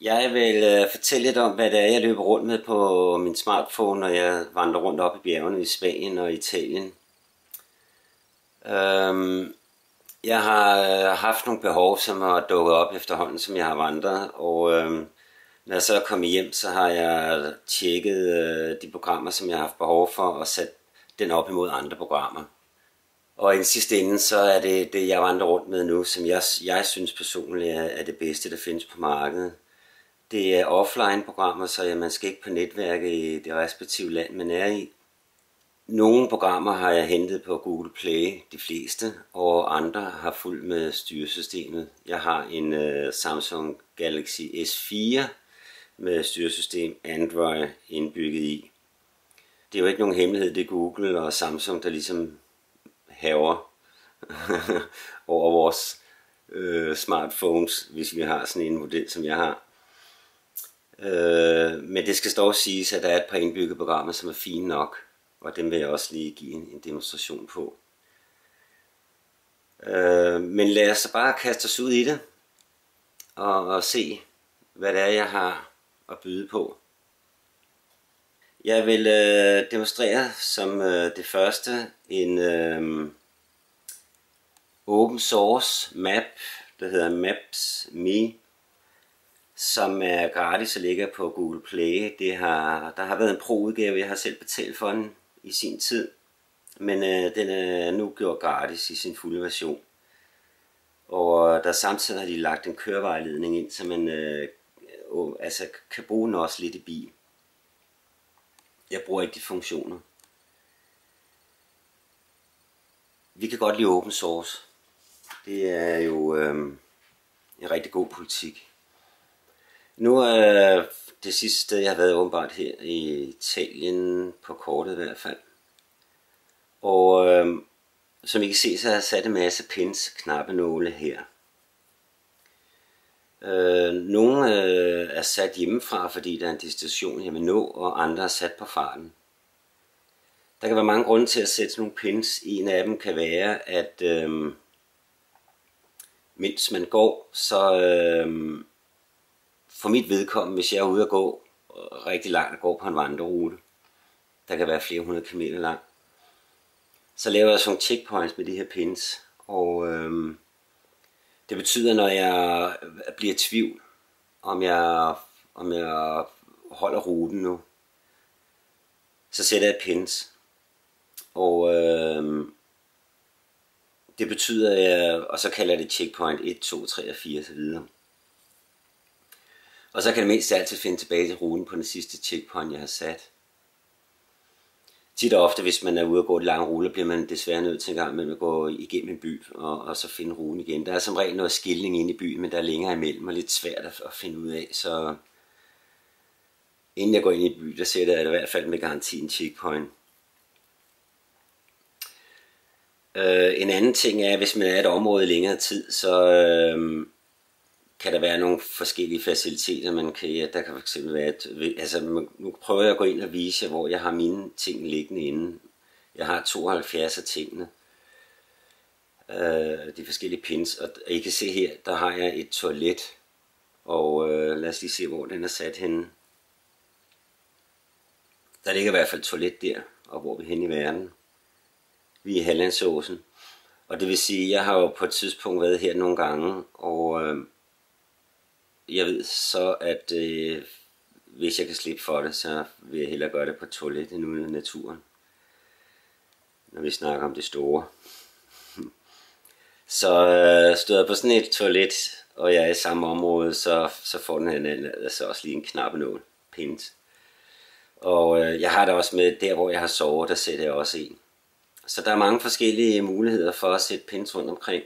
Jeg vil fortælle lidt om, hvad det er, jeg løber rundt med på min smartphone, når jeg vandrer rundt op i bjergene i Spanien og Italien. Jeg har haft nogle behov, som har dukket op efterhånden, som jeg har vandret, og når jeg så er kommet hjem, så har jeg tjekket de programmer, som jeg har haft behov for, og sat den op imod andre programmer. Og i sidste ende, så er det, jeg vandrer rundt med nu, som jeg synes personligt er det bedste, der findes på markedet. Det er offline-programmer, så man skal ikke på netværket i det respektive land, man er i. Nogle programmer har jeg hentet på Google Play, de fleste, og andre har fulgt med styresystemet. Jeg har en Samsung Galaxy S4 med styresystem Android indbygget i. Det er jo ikke nogen hemmelighed, det er Google og Samsung, der ligesom haver over vores smartphones, hvis vi har sådan en model, som jeg har. Men det skal dog siges, at der er et par indbyggede programmer, som er fine nok, og dem vil jeg også lige give en demonstration på. Men lad os bare kaste os ud i det, og se, hvad det er, jeg har at byde på. Jeg vil demonstrere som det første en open source map, der hedder Maps.me, som er gratis og ligger på Google Play. Der har været en pro-udgave, jeg har selv betalt for den i sin tid, men den er nu gjort gratis i sin fulde version. Og der samtidig har de lagt en kørevejledning ind, så man kan bruge den også lidt i bil. Jeg bruger ikke de funktioner. Vi kan godt lide open source. Det er jo en rigtig god politik. Nu er det sidste sted, jeg har været åbenbart her i Italien, på kortet i hvert fald. Og som I kan se, så har jeg sat en masse pins, knappenåle her. Nogle er sat hjemmefra, fordi der er en destination, jeg vil nå, og andre er sat på farten. Der kan være mange grunde til at sætte nogle pins. En af dem kan være, at mens man går, så for mit vedkommende, hvis jeg er ude at gå rigtig langt og går på en vandrerute, der kan være flere 100 km lang, så laver jeg sådan nogle checkpoints med de her pins, og det betyder, når jeg bliver i tvivl, om jeg holder ruten nu, så sætter jeg pins, og det betyder, og så kalder jeg det checkpoint 1, 2, 3 og 4 osv. Og så kan det mindst altid finde tilbage til ruten på den sidste checkpoint, jeg har sat. Tit og ofte, hvis man er ude og gå et langt rute, bliver man desværre nødt til en gang med at gå igennem en by og så finde ruten igen. Der er som regel noget skilning inde i byen, men der er længere imellem og lidt svært at finde ud af. Så inden jeg går ind i en by, der sætter jeg i hvert fald med garanti en checkpoint. En anden ting er, at hvis man er et område i længere tid, så kan der være nogle forskellige faciliteter, man kan. Der kan fx være, nu prøver jeg at gå ind og vise jer, hvor jeg har mine ting liggende inde. Jeg har 72 af tingene, de forskellige pins, og I kan se her, der har jeg et toilet, og lad os lige se, hvor den er sat henne. Der ligger i hvert fald et toilet der, og hvor vi er henne i verden. Vi er i Hallandsåsen, og det vil sige, jeg har jo på et tidspunkt været her nogle gange, og jeg ved så, at hvis jeg kan slippe for det, så vil jeg hellere gøre det på toilet end ude i naturen, når vi snakker om det store. Så stod jeg på sådan et toilet, og jeg er i samme område, så får den her altså også lige en knappenål, pins. Og jeg har det også med, der hvor jeg har sovet, der sætter jeg også en. Så der er mange forskellige muligheder for at sætte pins rundt omkring.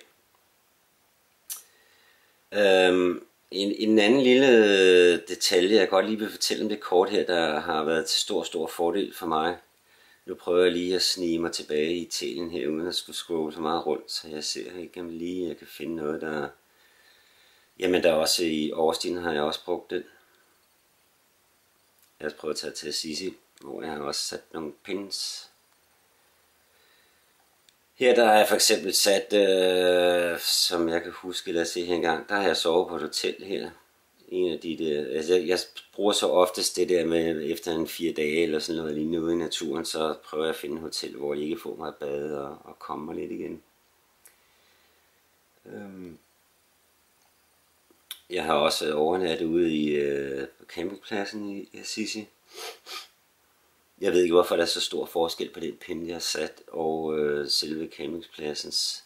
En anden lille detalje, jeg godt lige vil fortælle om det kort her, der har været til stor fordel for mig. Nu prøver jeg lige at snige mig tilbage i Italien her, uden at skulle scrolle så meget rundt, så jeg ser ikke, om lige jeg kan finde noget, der. Jamen der er også i Austin har jeg også brugt det. Jeg har prøvet at tage til Assisi, hvor jeg har også sat nogle pins. Her der har jeg for eksempel sat, som jeg kan huske, lad os se her engang, der har jeg sovet på et hotel her en af de der, altså jeg bruger så oftest det der med, efter en 4 dage eller sådan noget lignende ude i naturen, så prøver jeg at finde et hotel, hvor jeg ikke får mig at bade og komme mig lidt igen. Jeg har også overnattet ude i campingpladsen i Assisi. Jeg ved ikke, hvorfor der er så stor forskel på den pinde, jeg har sat, og selve campingpladsens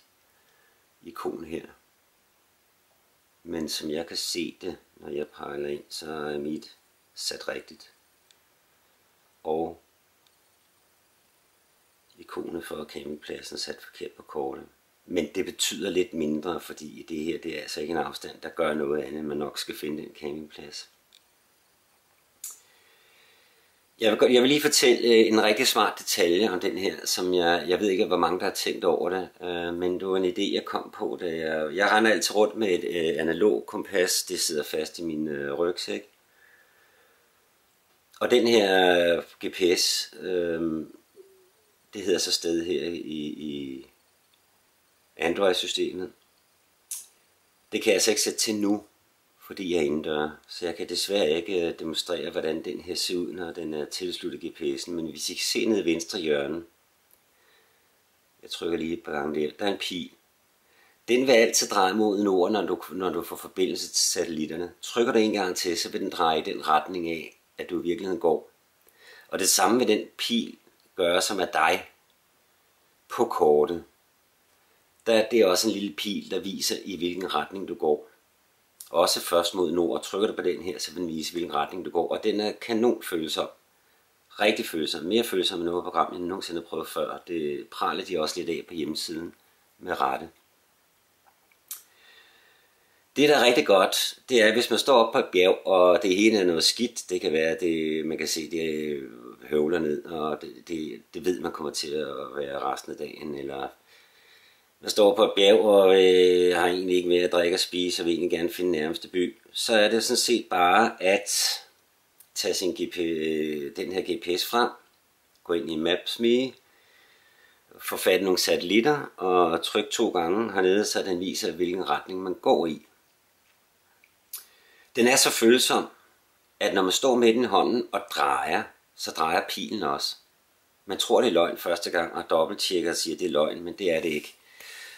ikon her. Men som jeg kan se det, når jeg pejler ind, så er mit sat rigtigt. Og ikonet for campingpladsen sat forkert på kortet. Men det betyder lidt mindre, fordi det her, det er altså ikke en afstand, der gør noget andet, end man nok skal finde den campingplads. Jeg vil lige fortælle en rigtig smart detalje om den her, som jeg ved ikke, hvor mange der har tænkt over det, men det var en idé, jeg kom på, da jeg render altid rundt med et analog kompas, det sidder fast i min rygsæk. Og den her GPS, det hedder så sted her i Android-systemet. Det kan jeg altså ikke sætte til nu, fordi jeg er indendør, så jeg kan desværre ikke demonstrere, hvordan den her ser ud, når den er tilsluttet GPS'en. Men hvis I kan se nede i venstre hjørne, jeg trykker lige et par gange der er en pil. Den vil altid dreje mod nord, når du får forbindelse til satellitterne. Trykker du en gang til, så vil den dreje i den retning af, at du i virkeligheden går. Og det samme vil den pil gøre, som er dig på kortet. Det er også en lille pil, der viser, i hvilken retning du går. Også først mod nord. Trykker du på den her, så vil den vise, hvilken retning du går. Og den er kanon følsom. Rigtig følsom. Mere følsom end noget program, jeg nogensinde har prøvet før. Det praler de også lidt af på hjemmesiden med rette. Det, der er rigtig godt, det er, hvis man står op på et bjerg, og det hele er noget skidt. Det kan være, man kan se, det høvler ned, og det ved man kommer til at være resten af dagen, eller man står på et bjerg og har egentlig ikke mere at drikke og spise, og vil egentlig gerne finde nærmeste by, så er det sådan set bare at tage den her GPS frem, gå ind i Maps.me, få fat i nogle satellitter og trykke 2 gange hernede, så den viser, hvilken retning man går i. Den er så følsom, at når man står med den i hånden og drejer, så drejer pilen også. Man tror, det er løgn første gang, og dobbelttjekker og siger, at det er løgn, men det er det ikke.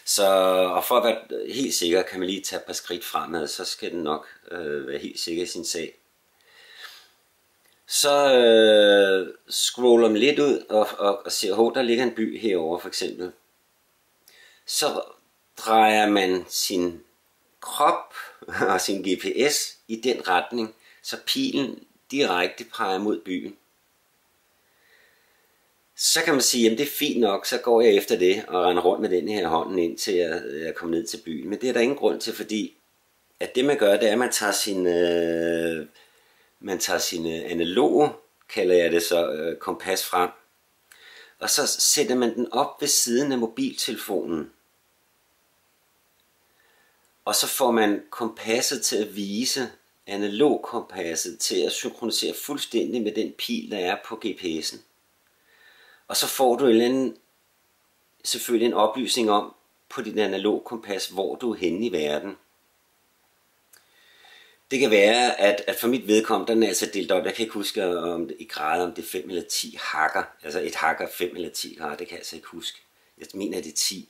Så, og for at være helt sikker, kan man lige tage et par skridt fremad, så skal den nok være helt sikker i sin sag. Så scroller man lidt ud og ser, der ligger en by herovre for eksempel. Så drejer man sin krop og sin GPS i den retning, så pilen direkte peger mod byen. Så kan man sige, at det er fint nok, så går jeg efter det og render rundt med den her hånden ind til jeg kommer ned til byen. Men det er der ingen grund til, fordi at det man gør, det er, at man tager sin analoge, kalder jeg det så, kompas frem. Og så sætter man den op ved siden af mobiltelefonen. Og så får man kompasset til at vise, analogkompasset til at synkronisere fuldstændig med den pil, der er på GPS'en. Og så får du selvfølgelig en oplysning om på dit analogkompas, hvor du er henne i verden. Det kan være, at for mit vedkommende, den er altså delt op. Jeg kan ikke huske i grader, om det er 5 eller 10 hakker. Altså et hakker 5 eller 10 grader, det kan jeg altså ikke huske. Jeg mener, det er 10.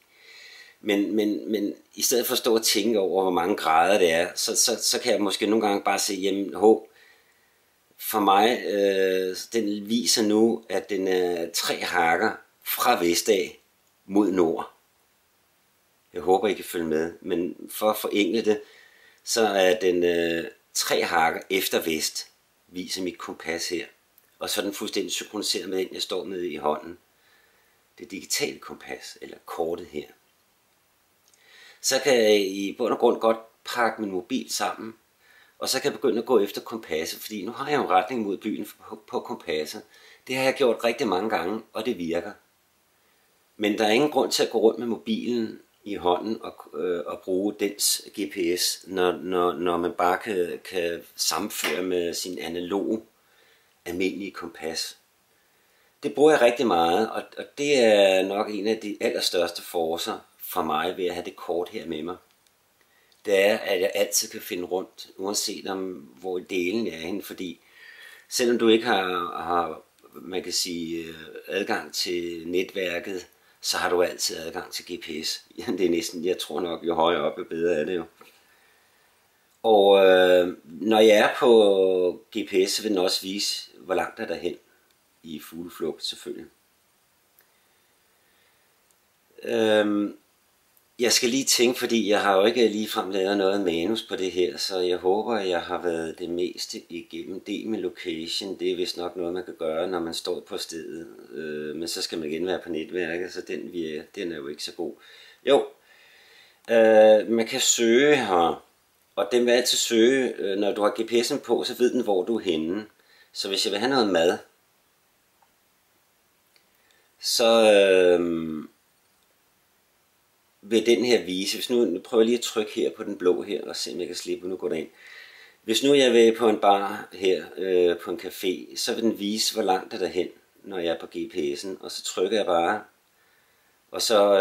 Men i stedet for at stå og tænke over, hvor mange grader det er, så kan jeg måske nogle gange bare sige, jamen for mig, den viser nu, at den er 3 hakker fra vest af mod nord. Jeg håber, I kan følge med, men for at forenkle det, så er den 3 hakker efter vest, viser mit kompas her. Og så er den fuldstændig synkroniseret med den, jeg står med i hånden. Det digitale kompas, eller kortet her. Så kan jeg i bund og grund godt pakke min mobil sammen, og så kan jeg begynde at gå efter kompasset, fordi nu har jeg en retning mod byen på kompasset. Det har jeg gjort rigtig mange gange, og det virker. Men der er ingen grund til at gå rundt med mobilen i hånden og bruge dens GPS, når man bare kan sammenføre med sin analoge almindelige kompas. Det bruger jeg rigtig meget, og det er nok en af de allerstørste forcer for mig ved at have det kort her med mig. det er, at jeg altid kan finde rundt, uanset om hvor delen er henne, fordi selvom du ikke har man kan sige, adgang til netværket, så har du altid adgang til GPS. Det er næsten, jeg tror nok, jo højere op, jo bedre er det jo. Og når jeg er på GPS, så vil den også vise, hvor langt er der hen i fugleflugt selvfølgelig. Jeg skal lige tænke, fordi jeg har jo ikke ligefrem lavet noget manus på det her, så jeg håber, at jeg har været det meste igennem. Det med location, det er vist nok noget, man kan gøre, når man står på stedet. Men så skal man igen være på netværket, så den er jo ikke så god. Jo, man kan søge her, og den vil altid søge, når du har GPS'en på, så ved den, hvor du er henne. Så hvis jeg vil have noget mad, så vil den her vise, hvis nu prøver jeg lige at trykke her på den blå her, og se om jeg kan slippe, nu går det ind. Hvis nu jeg vil på en bar her, på en café, så vil den vise, hvor langt er der hen, når jeg er på GPS'en, og så trykker jeg bare, og så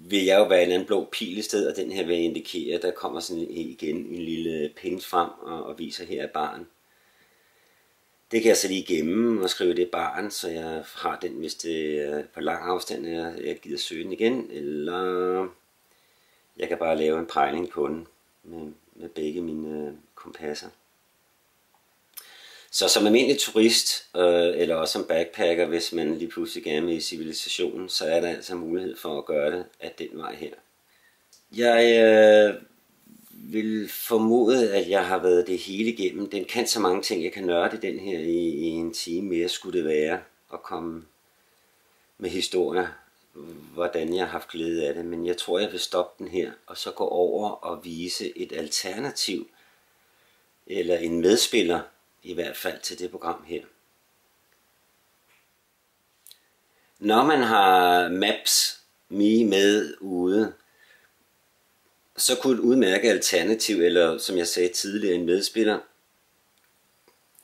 vil jeg jo være en eller anden blå pil i stedet, og den her vil indikere, der kommer sådan igen en lille ping frem, og viser her er baren. Det kan jeg så lige gemme og skrive det barn, så jeg har den, hvis det er på lang afstand, jeg gider søge den igen, eller jeg kan bare lave en pejling på den med begge mine kompasser. Så som almindelig turist, eller også som backpacker, hvis man lige pludselig gerne vil i civilisationen, så er der altså mulighed for at gøre det af den vej her. Jeg vil formode, at jeg har været det hele igennem. Den kan så mange ting, jeg kan nørde den her i en time mere, skulle det være, at komme med historier, hvordan jeg har haft glæde af det. Men jeg tror, jeg vil stoppe den her, og så gå over og vise et alternativ, eller en medspiller, i hvert fald til det program her. Når man har Maps.me med ude, så kunne et udmærket alternativ, eller som jeg sagde tidligere, en medspiller,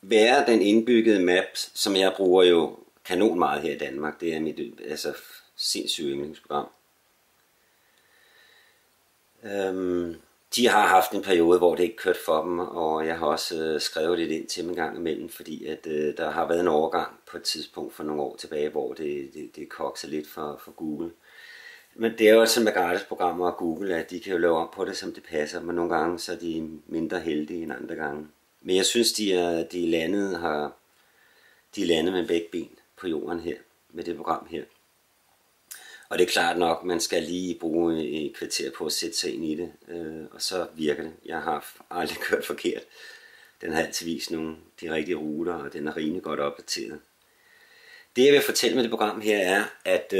være den indbyggede map, som jeg bruger jo kanon meget her i Danmark. Det er mit sindssygt yndlingsprogram. De har haft en periode, hvor det ikke kørte for dem, og jeg har også skrevet lidt ind til dem en gang imellem, fordi at der har været en overgang på et tidspunkt for nogle år tilbage, hvor det kokser lidt for Google. Men det er jo sådan med gratisprogrammer og Google, at de kan jo lave om på det, som det passer, men nogle gange så er de mindre heldige end andre gange. Men jeg synes, de er landet med begge ben på jorden her, med det program her. Og det er klart nok, man skal lige bruge et kvarter på at sætte sig ind i det, og så virker det. Jeg har aldrig kørt forkert. Den har altid vist de rigtige ruter, og den er rimelig godt opdateret. Det jeg vil fortælle med det program her er, at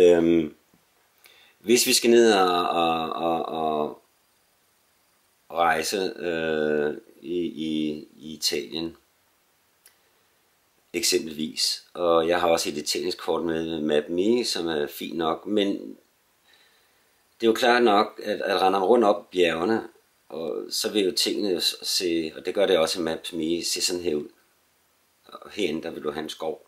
hvis vi skal ned og rejse i Italien, eksempelvis, og jeg har også et italiensk kort med Map.me, som er fint nok, men det er jo klart nok, at render man rundt op bjergene, og så vil jo tingene se, og det gør det også i Maps.me, se sådan her ud. Og herinde, der vil du have en skov.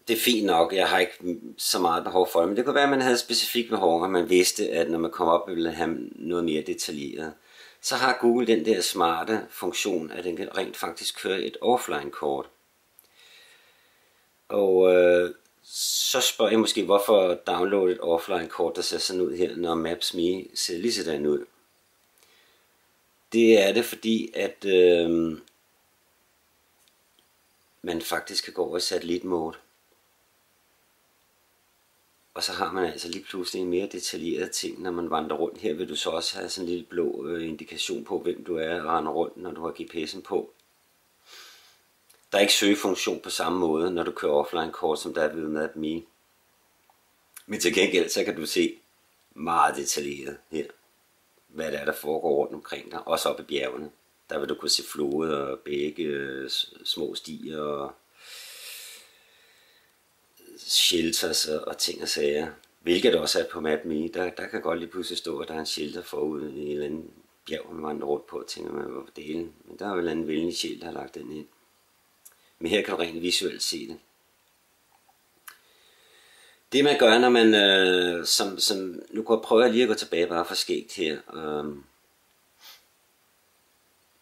Det er fint nok, jeg har ikke så meget behov for det, men det kunne være, at man havde specifikt behov, og man vidste, at når man kommer op, ville have noget mere detaljeret. Så har Google den der smarte funktion, at den kan rent faktisk køre et offline-kort. Og så spørger jeg måske, hvorfor downloade et offline-kort, der ser sådan ud her, når Maps.me ser lige sådan ud. Det er det, fordi at man faktisk kan gå over i satellitmode. Og så har man altså lige pludselig en mere detaljeret ting, når man vandrer rundt. Her vil du så også have sådan en lille blå indikation på, hvem du er og render rundt, når du har GPS'en på. Der er ikke søgefunktion på samme måde, når du kører offline-kort, som der er ved Map.me. Men til gengæld, så kan du se meget detaljeret her, hvad det er, der foregår rundt omkring dig. Også oppe i bjergene. Der vil du kunne se floder og bække, små stier og shelters og ting og sager, hvilket også er på Map.me. Der kan godt lige pludselig stå, at der er en shelter forud i en eller anden bjerg, man vandrer rundt på, og tænker man, hvor delen. Men der er jo en eller anden venlig sjæl, der har lagt den ind. Men her kan du rent visuelt se det. Det man gør, når man, nu prøver jeg lige at gå tilbage bare for skægt her.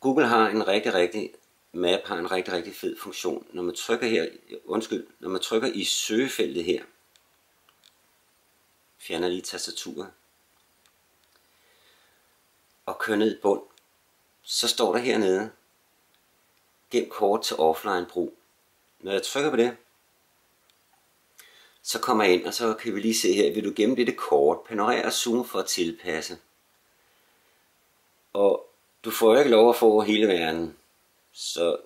Google har en rigtig map har en rigtig fed funktion. Når man trykker her, når man trykker i søgefeltet her, fjerner lige tastaturet, og kører ned i bund, så står der hernede, gem kort til offline brug. Når jeg trykker på det, så kommer jeg ind, og så kan vi lige se her, vil du gemme dette kort, panorer og zoom for at tilpasse. Og du får ikke lov at få hele verden. Så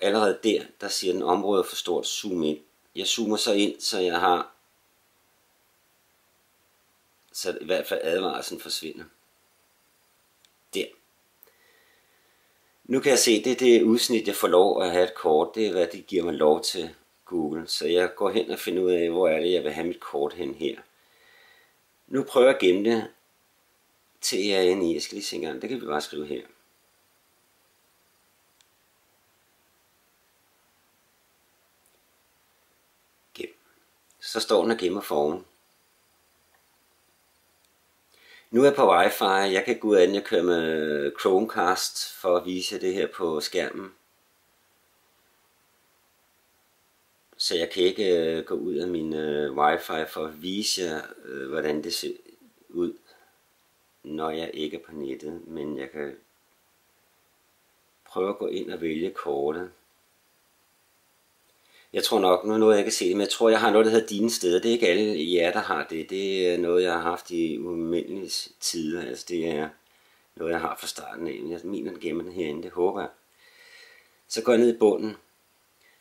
allerede der siger den område for stort, zoom ind. Jeg zoomer så ind, så jeg har, så i hvert fald advarslen forsvinder. Der. Nu kan jeg se, det udsnit, jeg får lov at have et kort, det er hvad det giver mig lov til Google. Så jeg går hen og finder ud af, hvor er det, jeg vil have mit kort hen her. Nu prøver jeg at gemme det til ERN. Jeg skal lige se en gang, det kan vi bare skrive her. Gem. Så står den og gemmer foroven. Nu er jeg på wifi, jeg kan gå ud af den, jeg kører med Chromecast for at vise det her på skærmen. Så jeg kan ikke gå ud af min wifi for at vise jer, hvordan det ser ud, når jeg ikke er på nettet. Men jeg kan prøve at gå ind og vælge kortet. Jeg tror nok, nu er noget jeg kan se det, men jeg tror jeg har noget der hedder dine steder. Det er ikke alle jer der har det. Det er noget jeg har haft i umindelige tider. Altså det er noget jeg har fra starten af. Jeg mener den gemmer den herinde, det håber jeg. Så går jeg ned i bunden.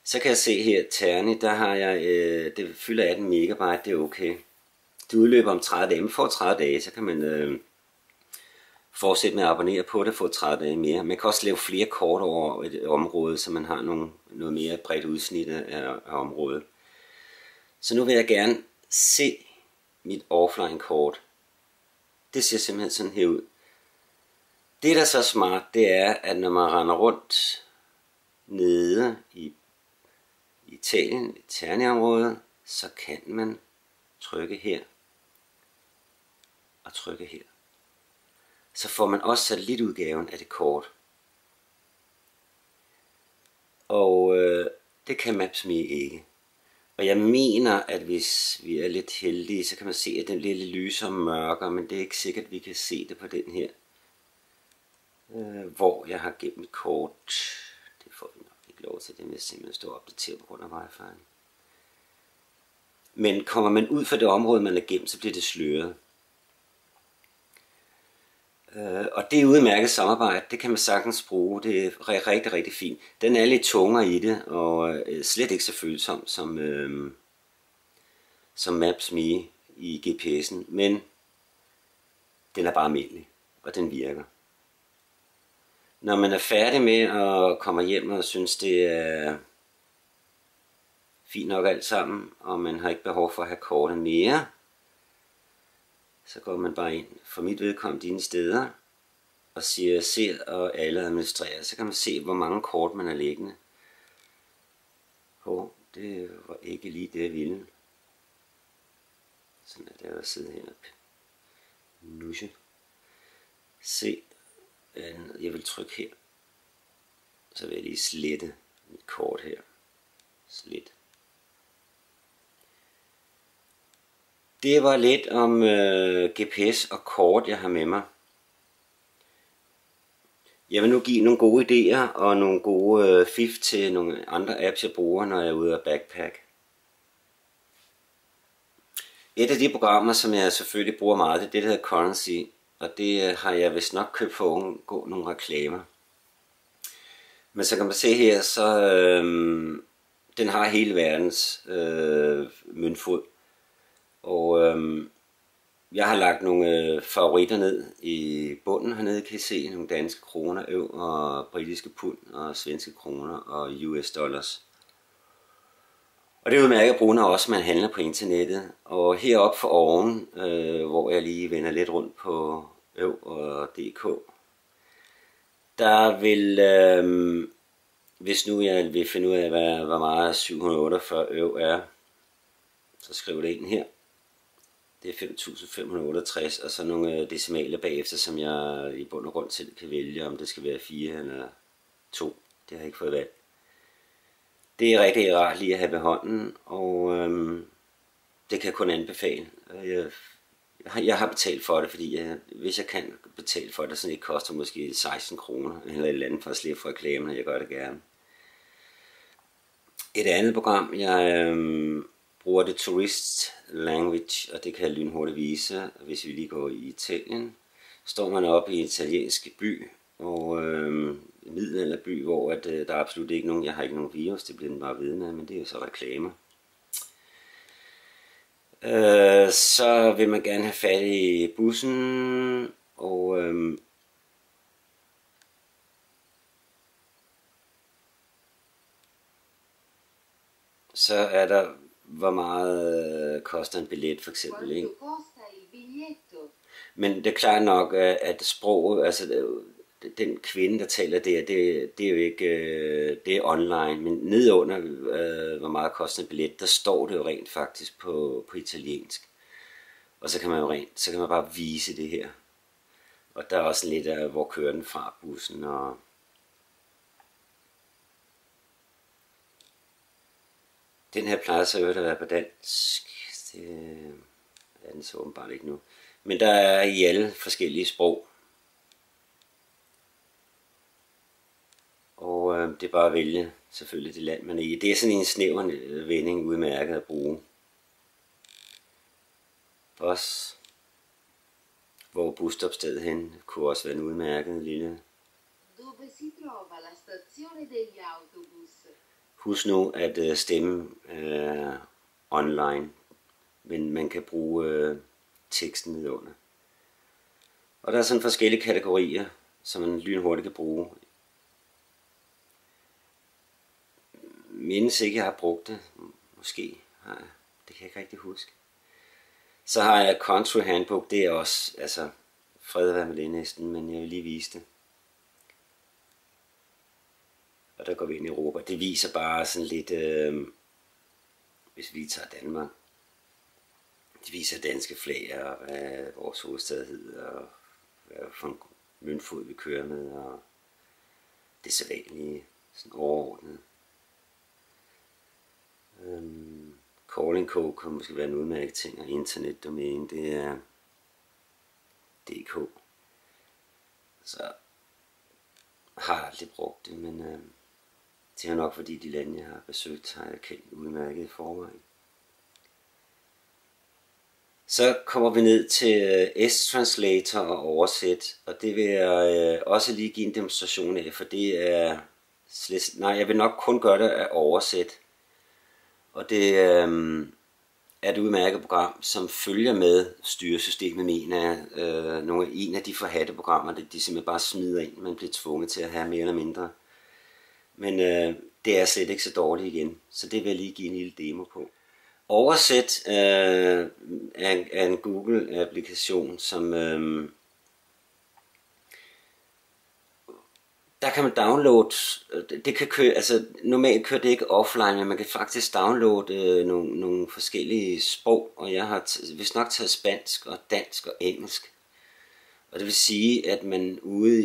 Så kan jeg se her, Terni, der har jeg, det fylder 18 megabyte, det er okay. Det udløber om 30 dage, man får 30 dage, så kan man fortsætte med at abonnere på det og få 30 dage mere. Man kan også lave flere kort over et område, så man har noget mere bredt udsnit af området. Så nu vil jeg gerne se mit offline kort. Det ser simpelthen sådan her ud. Det der er så smart, det er, at når man render rundt nede i Italien, i Terni-området, så kan man trykke her og trykke her. Så får man også satellitudgaven af det kort. Og det kan Maps.me ikke. Og jeg mener, at hvis vi er lidt heldige, så kan man se, at den bliver lidt lysere og mørkere, men det er ikke sikkert, at vi kan se det på den her. Hvor jeg har gemt mit kort. Det får vi nok ikke lov til, det med simpelthen stå og opdatere på grund af wifi'en. Men kommer man ud fra det område, man er gemt, så bliver det sløret. Og det er udmærket samarbejde, det kan man sagtens bruge, det er rigtig fint. Den er lidt tungere i det, og slet ikke så følsom som Maps.me i GPS'en, men den er bare almindelig, og den virker. Når man er færdig med at komme hjem og synes det er fint nok alt sammen, og man har ikke behov for at have kortet mere, så går man bare ind for mit vedkommende dine steder, og siger se og alle administrerer. Så kan man se, hvor mange kort man er liggende. Det var ikke lige det, jeg ville. Sådan at jeg sidder her og nusje. Se, jeg vil trykke her. Så vil jeg lige slette mit kort her. Slet. Det var lidt om GPS og kort, jeg har med mig. Jeg vil nu give nogle gode idéer og nogle gode fif til nogle andre apps, jeg bruger, når jeg er ude at backpack. Et af de programmer, som jeg selvfølgelig bruger meget, det er det, der hedder Currency. Og det har jeg vist nok købt for at undgå nogle reklamer. Men så kan man se her, så den har hele verdens møntfod. Og jeg har lagt nogle favoritter ned i bunden hernede, kan I se nogle danske kroner, euro og britiske pund og svenske kroner og US dollars. Og det er udmærket at bruge, når også man handler på internettet. Og heroppe for oven, hvor jeg lige vender lidt rundt på euro og DK, der vil, hvis nu jeg vil finde ud af, hvor meget 748 euro er, så skriver det ind her. Det er 5.568, og så nogle decimaler bagefter, som jeg i bund og grund selv kan vælge, om det skal være 4 eller 2. Det har jeg ikke fået valgt. Det er rigtig rart lige at have ved hånden, og det kan jeg kun anbefale. Jeg har betalt for det, fordi hvis jeg kan betale for det, så det koster måske 16 kroner eller et eller andet for at slippe for reklamen, og jeg gør det gerne. Et andet program, jeg bruger det Tourist Language, og det kan jeg lynhurtigt vise, hvis vi lige går i Italien. Står man op i en italiensk by, og en middelalderby, hvor der er absolut ikke nogen, jeg har ikke nogen virus, det bliver den bare ved med, men det er jo så reklamer. Så vil man gerne have fat i bussen, og så er der, hvor meget koster en billet for eksempel, ikke? Men det er klart nok, at sproget, altså den kvinde, der taler det er jo ikke, det er online, men nedunder, hvor meget koster en billet, der står det jo rent faktisk på italiensk. Og så kan man bare vise det her. Og der er også lidt af, hvor kører den fra bussen, og den her plejer så at være på dansk. Det er den så åbenbart ikke nu. Men der er i alle forskellige sprog. Og det er bare at vælge selvfølgelig det land, man er i. Det er sådan en snæver vending udmærket at bruge. Også hvor busstopstedet hen kunne også være en udmærket lille. Dove si trova la stazione degli autobus? Husk nu at stemme online, men man kan bruge teksten nedunder. Og der er sådan forskellige kategorier, som man lynhurtigt kan bruge. Mindes ikke, jeg har brugt det. Måske har jeg. Det kan jeg ikke rigtig huske. Så har jeg Country Handbook. Det er også, altså, fred være med det næsten, men jeg vil lige vise det. Og der går vi ind i Europa. Det viser bare sådan lidt, hvis vi tager Danmark. Det viser danske flag, og hvad vores hovedstad hedder, og hvad for en møntfod vi kører med, og det sædvanlige, sådan overordnet. Calling code kan måske være en udmærket ting, og internetdomæne, det er DK. Så har jeg aldrig brugt det, men det er nok fordi de lande, jeg har besøgt, har jeg kendt udmærket i forvejen. Så kommer vi ned til S-Translator og oversæt, og det vil jeg også lige give en demonstration af, for det er jeg vil nok kun gøre det af oversæt. Og det er et udmærket program, som følger med styresystemet med en af de forhatte programmer, de simpelthen bare smider ind, man bliver tvunget til at have mere eller mindre. Men det er slet ikke så dårligt igen, så det vil jeg lige give en lille demo på. Oversæt er en Google-applikation, som der kan man downloade, det kan køre, altså normalt kører det ikke offline, men man kan faktisk downloade nogle forskellige sprog, og jeg har vist nok taget spansk og dansk og engelsk. Og det vil sige, at man ude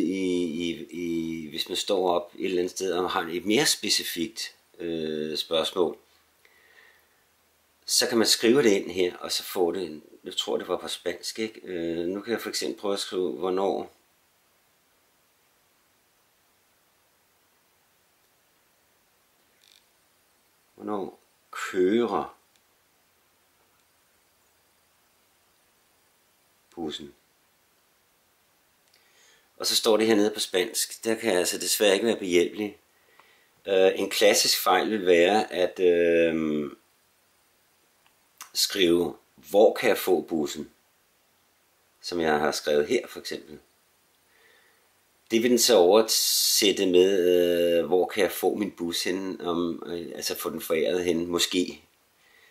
hvis man står op et eller andet sted og har et mere specifikt spørgsmål, så kan man skrive det ind her, og så få det, jeg tror det var på spansk, ikke? Nu kan jeg for eksempel prøve at skrive, hvornår kører bussen. Og så står det hernede på spansk. Der kan jeg altså desværre ikke være behjælpelig. En klassisk fejl vil være at skrive, hvor kan jeg få bussen? Som jeg har skrevet her for eksempel. Det vil den så oversætte med, hvor kan jeg få min bus henne, altså få den foræret henne, måske.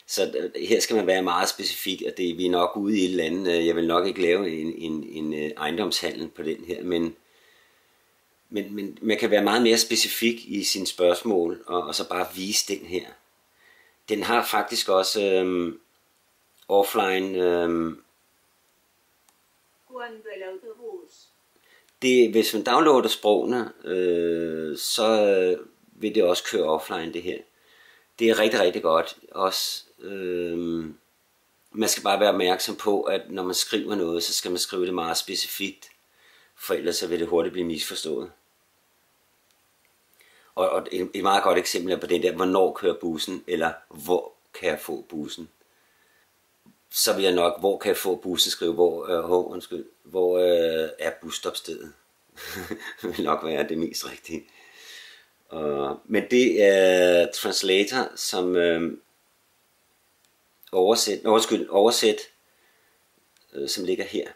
Så her skal man være meget specifik, og vi er nok ude i et eller andet. Jeg vil nok ikke lave en ejendomshandel på den her, men man kan være meget mere specifik i sine spørgsmål, og så bare vise den her. Den har faktisk også offline. Cuando el autobús. Hvis man downloader sprogene, så vil det også køre offline, det her. Det er rigtig, rigtig godt. Også, man skal bare være opmærksom på, at når man skriver noget, så skal man skrive det meget specifikt, for ellers så vil det hurtigt blive misforstået. Og et meget godt eksempel er på den der, hvornår kører bussen, eller hvor kan jeg få bussen. Så vil jeg nok, hvor kan jeg få bussen, skrive, hvor er busstopstedet. Det vil nok være det mest rigtige. Men det er Translator, som oversæt, som ligger her,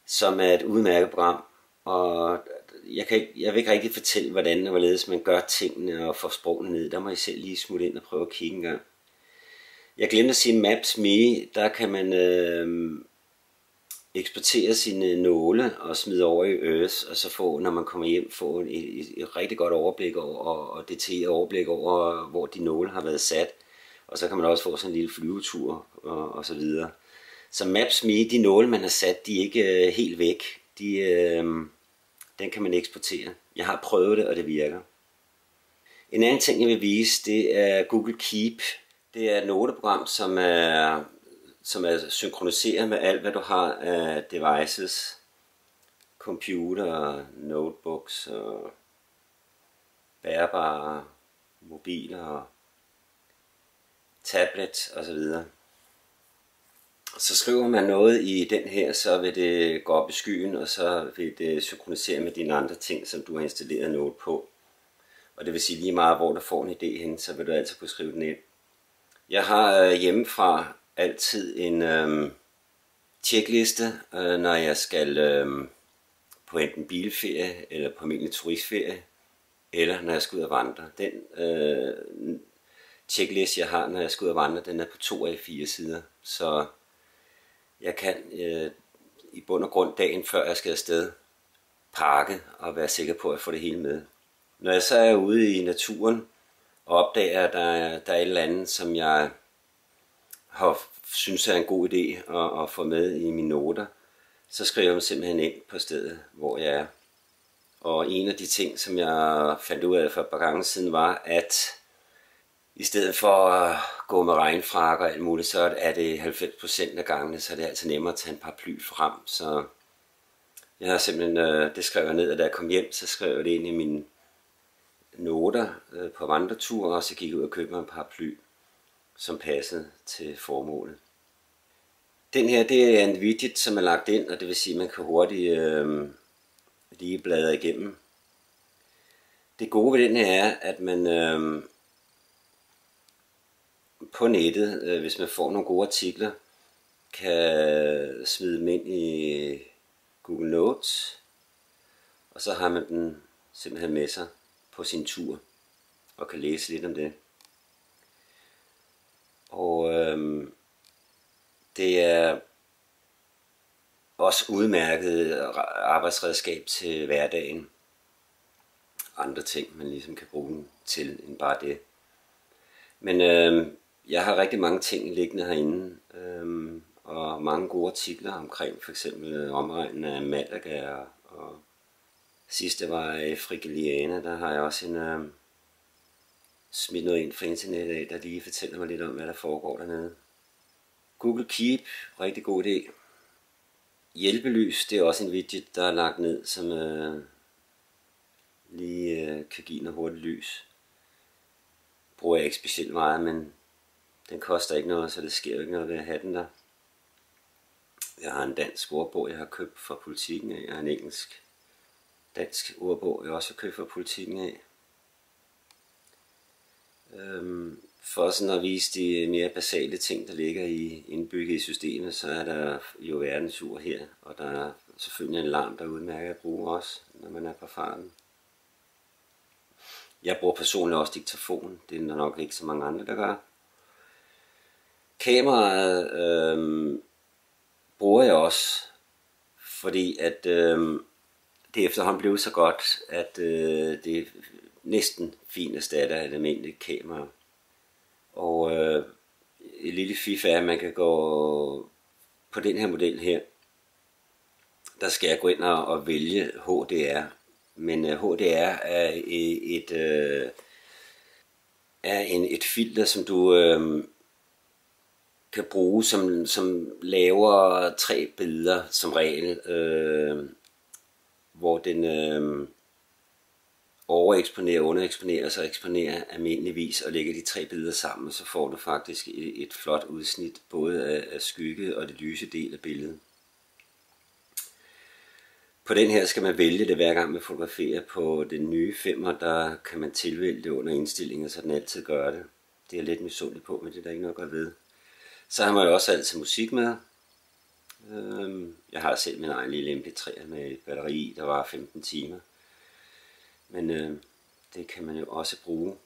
som er et udmærket program, og jeg vil ikke rigtig fortælle, hvordan og hvorledes man gør tingene og får sprogene ned. Der må I selv lige smutte ind og prøve at kigge en gang. Jeg glemte at sige Maps.me, der kan man eksportere sine nåle og smide over i Earth, og så få, når man kommer hjem, få et rigtig godt overblik over, og detaljeret overblik over, hvor de nåle har været sat. Og så kan man også få sådan en lille flyvetur og så videre. Så Maps.me, de nåle man har sat, de er ikke helt væk. Den kan man eksportere. Jeg har prøvet det, og det virker. En anden ting, jeg vil vise, det er Google Keep. Det er et noteprogram, som er synkroniseret med alt, hvad du har af devices. Computer, notebooks, og bærbare mobiler, tablet osv. Så skriver man noget i den her, så vil det gå op i skyen, og så vil det synkronisere med dine andre ting, som du har installeret Note på. Og det vil sige lige meget, hvor du får en idé hen, så vil du altid kunne skrive den ind. Jeg har hjemmefra altid en tjekliste, når jeg skal på enten bilferie, eller på almindelig turistferie, eller når jeg skal ud og vandre. Den checkliste, jeg har, når jeg skal ud og vandre, den er på 2 af 4 sider. Så jeg kan i bund og grund dagen før jeg skal afsted pakke og være sikker på at få det hele med. Når jeg så er ude i naturen og opdager, at der er et eller andet, som jeg synes er en god idé at få med i mine noter, så skriver jeg dem simpelthen ind på stedet, hvor jeg er. Og en af de ting, som jeg fandt ud af for et par gange siden, var, at i stedet for at gå med regnfrakker og alt muligt, så er det 90% af gangene, så er det altså nemmere at tage en paraply frem. Så jeg har simpelthen, det skrev jeg ned, og da jeg kom hjem, så skrev jeg det ind i mine noter på vandretur, og så gik jeg ud og købte mig en paraply, som passede til formålet. Den her, det er en widget, som er lagt ind, og det vil sige, at man kan hurtigt lige bladre igennem. Det gode ved den her er, at man på nettet, hvis man får nogle gode artikler, kan smide dem ind i Google Notes, og så har man den simpelthen med sig på sin tur, og kan læse lidt om det. Og det er også udmærket arbejdsredskab til hverdagen. Andre ting, man ligesom kan bruge den til, end bare det. Men jeg har rigtig mange ting liggende herinde, og mange gode artikler omkring for eksempel omregnen af Malaga, og sidste var i Frigiliana, der har jeg også en smidt noget ind fra internettet af, der lige fortæller mig lidt om, hvad der foregår dernede. Google Keep, rigtig god idé. Hjælpelys, det er også en widget, der er lagt ned, som lige kan give noget hurtigt lys. Bruger jeg ikke specielt meget, men den koster ikke noget, så det sker jo ikke noget ved at have den der. Jeg har en dansk ordbog, jeg har købt fra Politiken af. Jeg har en dansk ordbog, jeg også har købt fra Politiken af. For sådan at vise de mere basale ting, der ligger indbygget i systemet, så er der jo verdensur her, og der er selvfølgelig en alarm, der er udmærket at bruge også, når man er på farten. Jeg bruger personligt også diktafon, det er der nok ikke så mange andre, der gør. Kameraet bruger jeg også, fordi at det efterhånden blev så godt, at det er næsten fint erstatter et almindeligt kamera. Og et lille fif er, at man kan gå på den her model her. Der skal jeg gå ind og vælge HDR. Men HDR er et filter, som du kan bruge, som laver 3 billeder som regel, hvor den overeksponerer, undereksponerer og så eksponerer almindeligvis og lægger de 3 billeder sammen, så får du faktisk et flot udsnit både af skygge og det lyse del af billedet. På den her skal man vælge det hver gang man fotograferer. På den nye 5'er, der kan man tilvælge det under indstillinger, så den altid gør det. Det er jeg lidt misundelig på, men det er der ikke noget at gøre ved. Så har man jo også altid musik med. Jeg har selv min egen lille MP3 med et batteri, der var 15 timer. Men det kan man jo også bruge.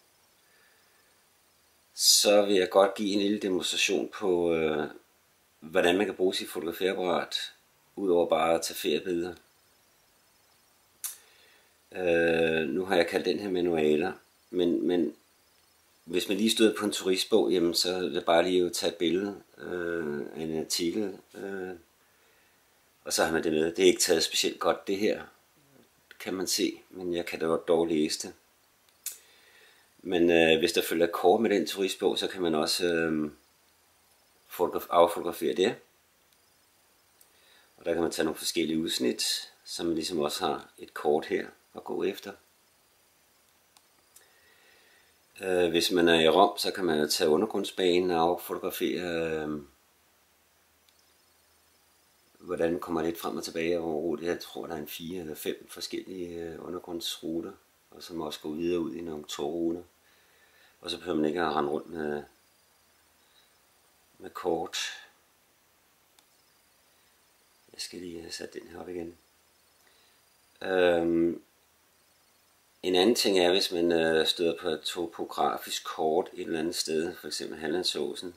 Så vil jeg godt give en lille demonstration på, hvordan man kan bruge sit fotografiapparat, udover bare at tage feriebilleder. Nu har jeg kaldt den her manualer, men hvis man lige støder på en turistbog, jamen, så er det bare lige at tage et billede af en artikel, og så har man det med. Det er ikke taget specielt godt det her, kan man se, men jeg kan da dog læse det. Men hvis der følger kort med den turistbog, så kan man også affotografere det. Og der kan man tage nogle forskellige udsnit, så man ligesom også har et kort her at gå efter. Hvis man er i Rom, så kan man tage undergrundsbanen og affotografere, hvordan man kommer lidt frem og tilbage over rute. Jeg tror, der er 4 eller 5 forskellige undergrundsruter, og som også går videre ud i nogle togruter. Og så behøver man ikke at rende rundt med kort. Jeg skal lige have sat den her op igen. En anden ting er, hvis man støder på et topografisk kort et eller andet sted, for eksempel Hallandsåsen,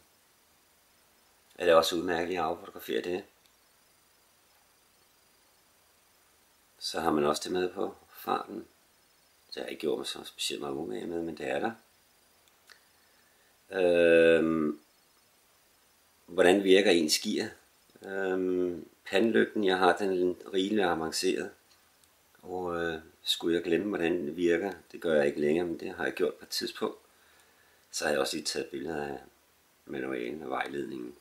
er det også udmærkeligt at affotografere det. Så har man også det med på farten. Det har jeg ikke gjort mig så specielt meget umage med, men det er der. Hvordan virker ens gear? Pandelygten, jeg har den rigeligt avanceret. Og skulle jeg glemme, hvordan den virker, det gør jeg ikke længere, men det har jeg gjort på et tidspunkt. Så har jeg også lige taget billeder af manualen og vejledningen.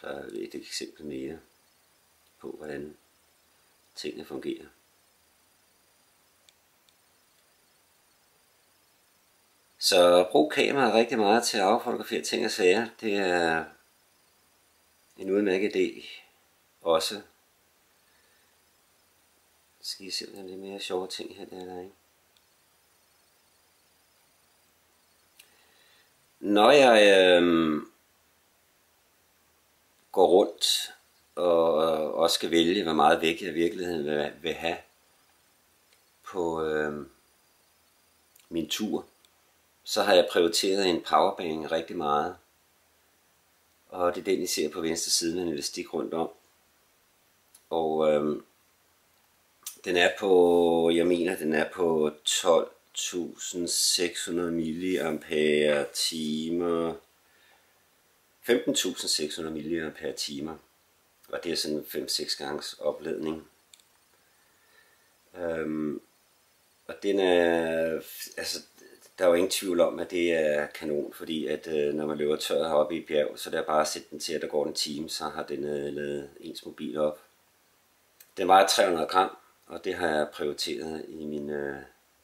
Der er et eksempel mere på, hvordan tingene fungerer. Så brug kameraet rigtig meget til at affotografere ting og sager. Det er en udmærket idé også. Skal I se, om der er lidt mere sjove ting her, der ikke? Når jeg går rundt og også skal vælge, hvor meget vægt jeg i virkeligheden vil have på min tur, så har jeg prioriteret en powerbank rigtig meget. Og det er den, I ser på venstre side med en elastik rundt om. Og den er på, jeg mener, den er på 12.600 mAh, 15.600 mAh, og det er sådan 5-6 ganges opladning. Og den er, altså, der er jo ingen tvivl om, at det er kanon, fordi at når man løber tør heroppe i bjerg, så er det bare at sætte den til, at der går en time, så har den lavet ens mobil op. Den vejer 300 gram, og det har jeg prioriteret i min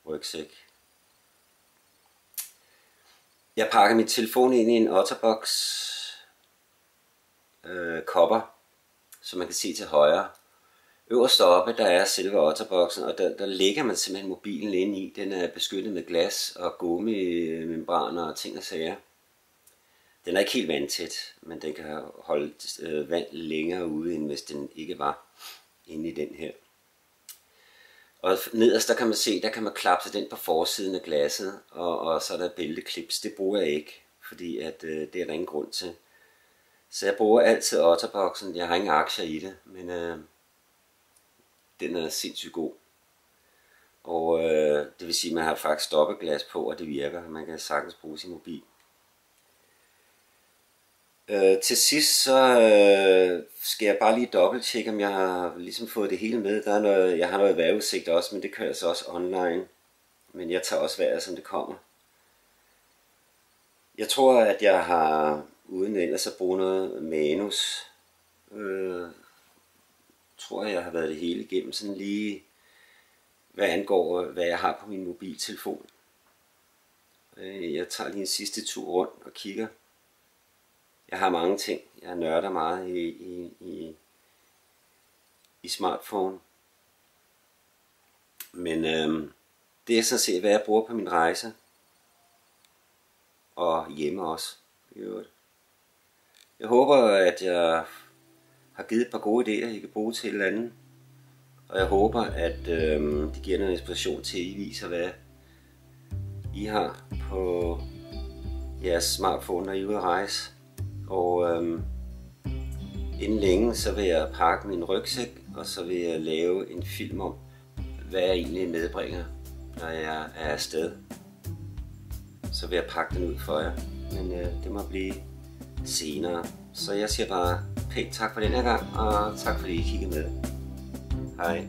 rygsæk. Jeg pakker min telefon ind i en Otterbox kopper, så man kan se til højre. Øverst oppe, der er selve Otterboxen, og der lægger man simpelthen mobilen ind i. Den er beskyttet med glas og gummimembraner og ting og sager. Den er ikke helt vandtæt, men den kan holde vand længere ude, end hvis den ikke var inde i den her. Og nederst, der kan man se, der kan man klapse den på forsiden af glasset, og så er der bælteklips. Det bruger jeg ikke, fordi at, det er der ingen grund til. Så jeg bruger altid Otterboxen. Jeg har ingen aktier i det, men den er sindssygt god. Og det vil sige, at man har faktisk stoppeglas på, og det virker. Man kan sagtens bruge sin mobil. Til sidst så skal jeg bare lige dobbelttjekke, om jeg har ligesom fået det hele med. Jeg har noget vejrudsigt også, men det kører så også online. Men jeg tager også vejret, som det kommer. Jeg tror, at jeg har, uden ellers at bruge noget manus, tror jeg har været det hele igennem, sådan lige hvad angår, hvad jeg har på min mobiltelefon. Jeg tager lige en sidste tur rundt og kigger. Jeg har mange ting. Jeg nørder meget i smartphone. Men det er sådan set, hvad jeg bruger på min rejse. Og hjemme også. Jeg håber, at jeg har givet et par gode idéer, I kan bruge til et eller andet. Og jeg håber, at det giver noget inspiration til, at I viser, hvad I har på jeres smartphone, når I er ude at rejse. Og inden længe, så vil jeg pakke min rygsæk, og så vil jeg lave en film om, hvad jeg egentlig medbringer, når jeg er afsted. Så vil jeg pakke den ud for jer, men det må blive senere. Så jeg siger bare pænt tak for den her gang, og tak fordi I kiggede med. Hej.